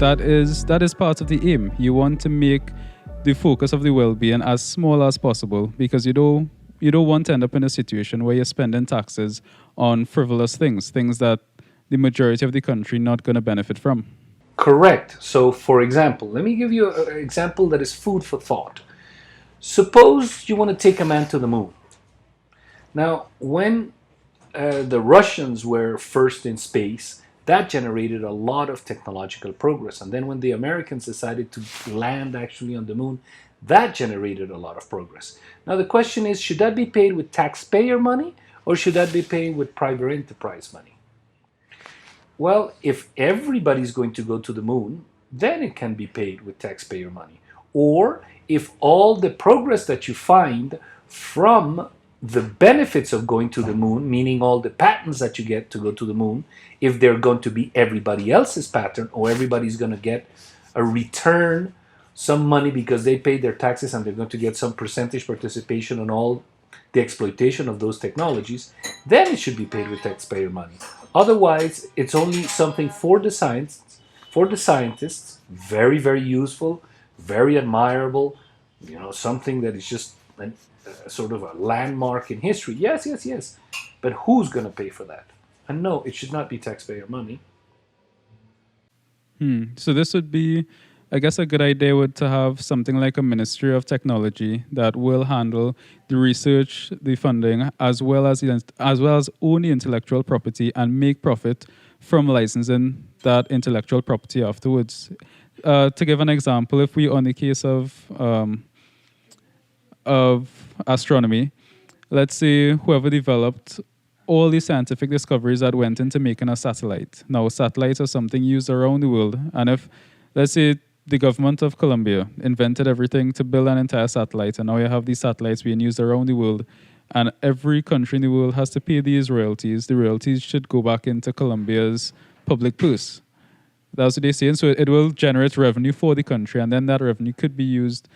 that is part of the aim. You want to make the focus of the well-being as small as possible because you don't want to end up in a situation where you're spending taxes on frivolous things that the majority of the country not going to benefit from. Correct. So, for example, let me give you an example that is food for thought. Suppose you want to take a man to the moon. Now, when the Russians were first in space, that generated a lot of technological progress. And then when the Americans decided to land actually on the moon, that generated a lot of progress. Now, the question is, should that be paid with taxpayer money or should that be paid with private enterprise money? Well, if everybody's going to go to the moon, then it can be paid with taxpayer money. Or if all the progress that you find from the benefits of going to the moon, meaning all the patents that you get to go to the moon, if they're going to be everybody else's patent or everybody's going to get a return, some money because they paid their taxes and they're going to get some percentage participation on all the exploitation of those technologies, then it should be paid with taxpayer money. Otherwise, it's only something for the scientists, very, very useful, very admirable, something that is just sort of a landmark in history. Yes, yes, yes. But who's going to pay for that? And no, it should not be taxpayer money. So this would be, I guess, a good idea would to have something like a Ministry of Technology that will handle the research, the funding, as well as own the intellectual property and make profit from licensing that intellectual property afterwards. To give an example, if we on the case of astronomy, let's say whoever developed all the scientific discoveries that went into making a satellite. Now, satellites are something used around the world, and if, let's say, the government of Colombia invented everything to build an entire satellite, and now you have these satellites being used around the world, and every country in the world has to pay these royalties. The royalties should go back into Colombia's public purse. That's what they're saying. So it will generate revenue for the country, and then that revenue could be used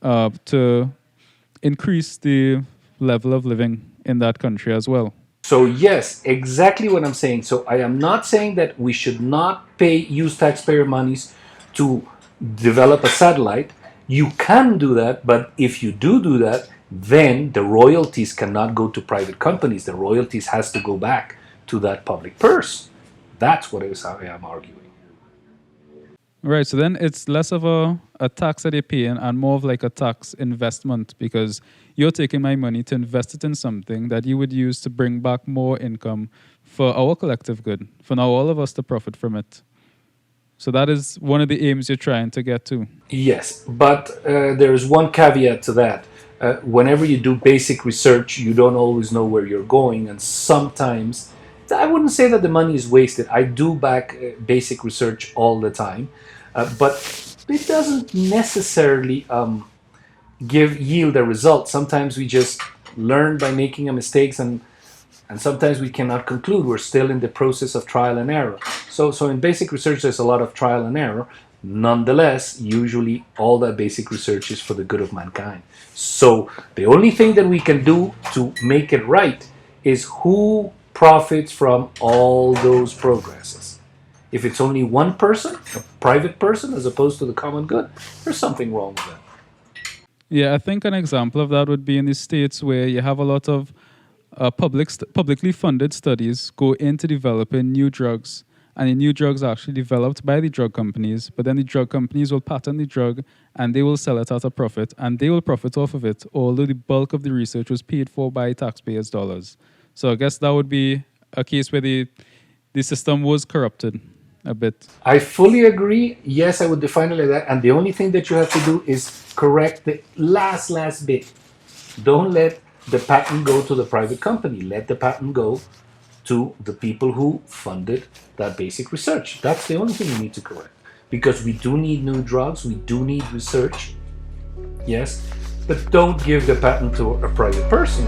to increase the level of living in that country as well. So yes, exactly what I'm saying. So I am not saying that we should not use taxpayer monies to develop a satellite. You can do that, but if you do that, then the royalties cannot go to private companies. The royalties has to go back to that public purse. That's what I am arguing. Right, so then it's less of a tax that you're paying and more of like a tax investment because you're taking my money to invest it in something that you would use to bring back more income for our collective good, for now all of us to profit from it. So that is one of the aims you're trying to get to. Yes, but there is one caveat to that. Whenever you do basic research, you don't always know where you're going, and sometimes, I wouldn't say that the money is wasted. I do back basic research all the time, but it doesn't necessarily yield a result. Sometimes we just learn by making mistakes, and sometimes we cannot conclude. We're still in the process of trial and error. So in basic research, there's a lot of trial and error. Nonetheless, usually all that basic research is for the good of mankind. So the only thing that we can do to make it right is who profits from all those progresses. If it's only one person, a private person, as opposed to the common good, there's something wrong with that. Yeah, I think an example of that would be in the States where you have a lot of publicly funded studies go into developing new drugs, and the new drugs are actually developed by the drug companies, but then the drug companies will patent the drug and they will sell it at a profit, and they will profit off of it, although the bulk of the research was paid for by taxpayers' dollars. So I guess that would be a case where the system was corrupted a bit. I fully agree. Yes, I would define it like that. And the only thing that you have to do is correct the last bit. Don't let the patent go to the private company. Let the patent go to the people who funded that basic research. That's the only thing you need to correct. Because we do need new drugs, we do need research. Yes, but don't give the patent to a private person.